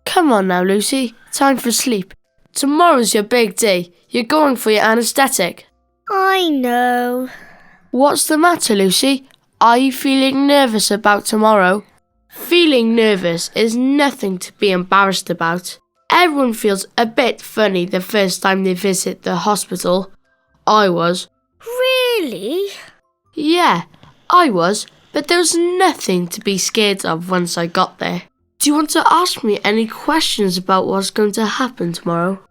Come on now, Lucy. Time for sleep. Tomorrow's your big day. You're going for your anaesthetic. I know. What's the matter, Lucy? Are you feeling nervous about tomorrow? Feeling nervous is nothing to be embarrassed about. Everyone feels a bit funny the first time they visit the hospital. I was. Really? Yeah, I was, but there was nothing to be scared of once I got there. Do you want to ask me any questions about what's going to happen tomorrow?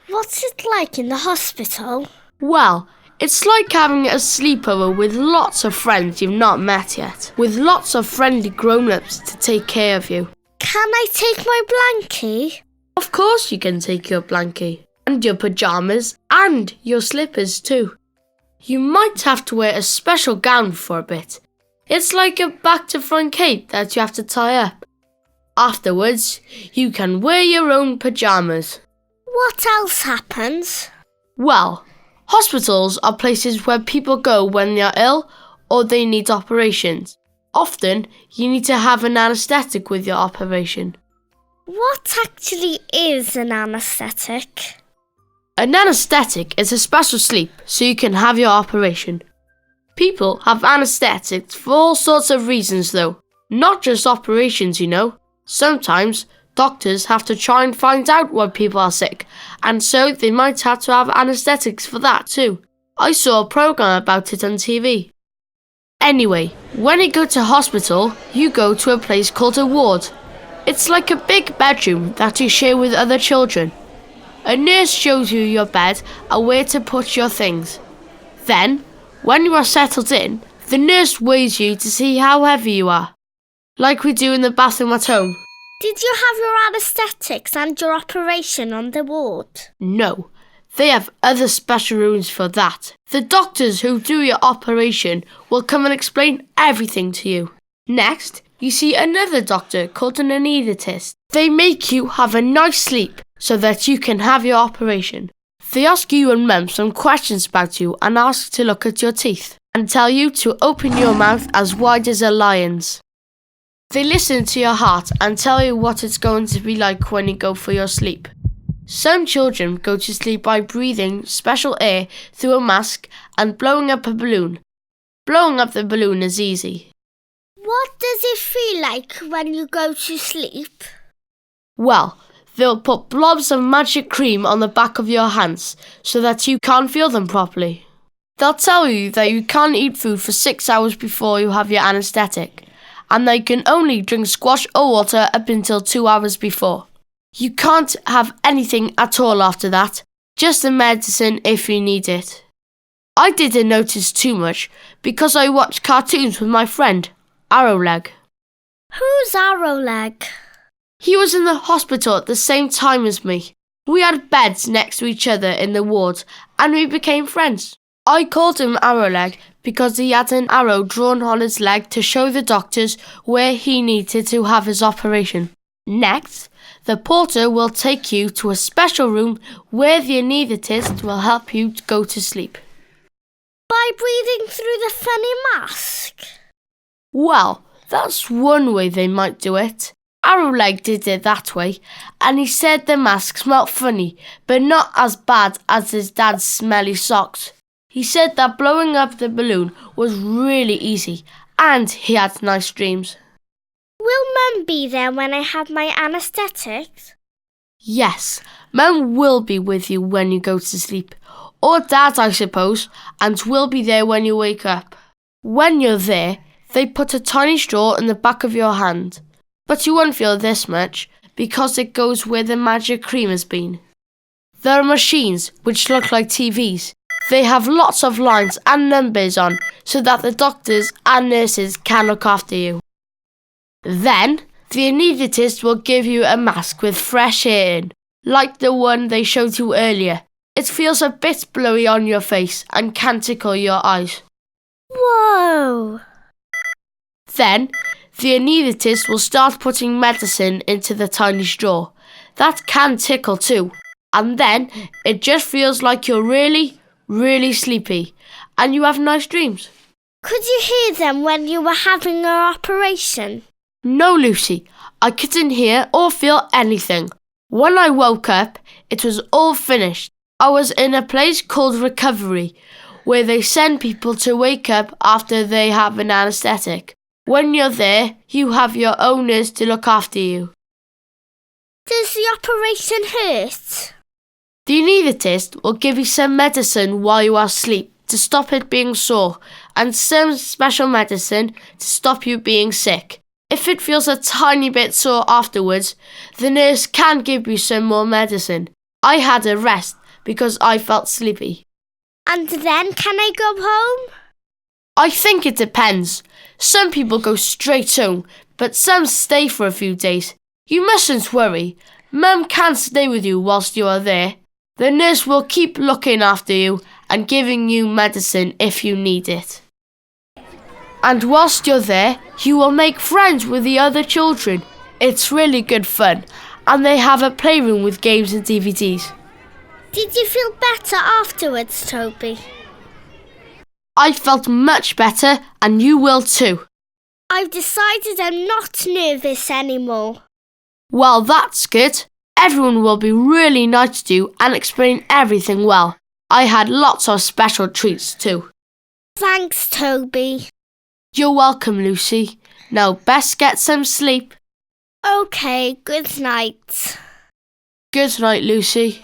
What's it like in the hospital? Well, it's like having a sleepover with lots of friends you've not met yet, with lots of friendly grown-ups to take care of you. Can I take my blankie? Of course you can take your blankie, and your pyjamas, and your slippers too. You might have to wear a special gown for a bit. It's like a back-to-front cape that you have to tie up. Afterwards, you can wear your own pyjamas. What else happens? Well, hospitals are places where people go when they are ill or they need operations. Often, you need to have an anaesthetic with your operation. What actually is an anaesthetic? An anaesthetic is a special sleep so you can have your operation. People have anaesthetics for all sorts of reasons though, not just operations, you know. Sometimes doctors have to try and find out why people are sick, and so they might have to have anaesthetics for that too. I saw a programme about it on TV. Anyway, when you go to hospital, you go to a place called a ward. It's like a big bedroom that you share with other children. A nurse shows you your bed and where to put your things. Then, when you are settled in, the nurse weighs you to see how heavy you are, like we do in the bathroom at home. Did you have your anaesthetics and your operation on the ward? No, they have other special rooms for that. The doctors who do your operation will come and explain everything to you. Next, you see another doctor called an anaesthetist. They make you have a nice sleep so that you can have your operation. They ask you and Mum some questions about you and ask to look at your teeth and tell you to open your mouth as wide as a lion's. They listen to your heart and tell you what it's going to be like when you go for your sleep. Some children go to sleep by breathing special air through a mask and blowing up a balloon. Blowing up the balloon is easy. What does it feel like when you go to sleep? Well, they'll put blobs of magic cream on the back of your hands so that you can't feel them properly. They'll tell you that you can't eat food for 6 hours before you have your anaesthetic, and they can only drink squash or water up until 2 hours before. You can't have anything at all after that, just the medicine if you need it. I didn't notice too much because I watched cartoons with my friend, Arrowleg. Who's Arrowleg? He was in the hospital at the same time as me. We had beds next to each other in the ward and we became friends. I called him Arrowleg because he had an arrow drawn on his leg to show the doctors where he needed to have his operation. Next, the porter will take you to a special room where the anaesthetist will help you go to sleep. By breathing through the funny mask? Well, that's one way they might do it. Arrowleg did it that way, and he said the mask smelt funny, but not as bad as his dad's smelly socks. He said that blowing up the balloon was really easy, and he had nice dreams. Will Mum be there when I have my anaesthetics? Yes, Mum will be with you when you go to sleep. Or Dad, I suppose, and will be there when you wake up. When you're there, they put a tiny straw in the back of your hand. But you won't feel this much, because it goes where the magic cream has been. There are machines which look like TVs. They have lots of lines and numbers on so that the doctors and nurses can look after you. Then, the anaesthetist will give you a mask with fresh air in. like the one they showed you earlier. It feels a bit blurry on your face and can tickle your eyes. Whoa! Then, the anaesthetist will start putting medicine into the tiny straw. That can tickle too. And then, it just feels like you're really, really sleepy and you have nice dreams. Could you hear them when you were having your operation? No, Lucy, I couldn't hear or feel anything. When I woke up, it was all finished. I was in a place called recovery, where they send people to wake up after they have an anaesthetic. When you're there, you have your own nurse to look after you. Does the operation hurt? The anaesthetist will give you some medicine while you are asleep to stop it being sore, and some special medicine to stop you being sick. If it feels a tiny bit sore afterwards, the nurse can give you some more medicine. I had a rest because I felt sleepy. And then can I go home? I think it depends. Some people go straight home, but some stay for a few days. You mustn't worry. Mum can stay with you whilst you are there. The nurse will keep looking after you and giving you medicine if you need it. And whilst you're there, you will make friends with the other children. It's really good fun, and they have a playroom with games and DVDs. Did you feel better afterwards, Toby? I felt much better, and you will too. I've decided I'm not nervous anymore. Well, that's good. Everyone will be really nice to you and explain everything well. I had lots of special treats too. Thanks, Toby. You're welcome, Lucy. Now best get some sleep. OK, good night. Good night, Lucy.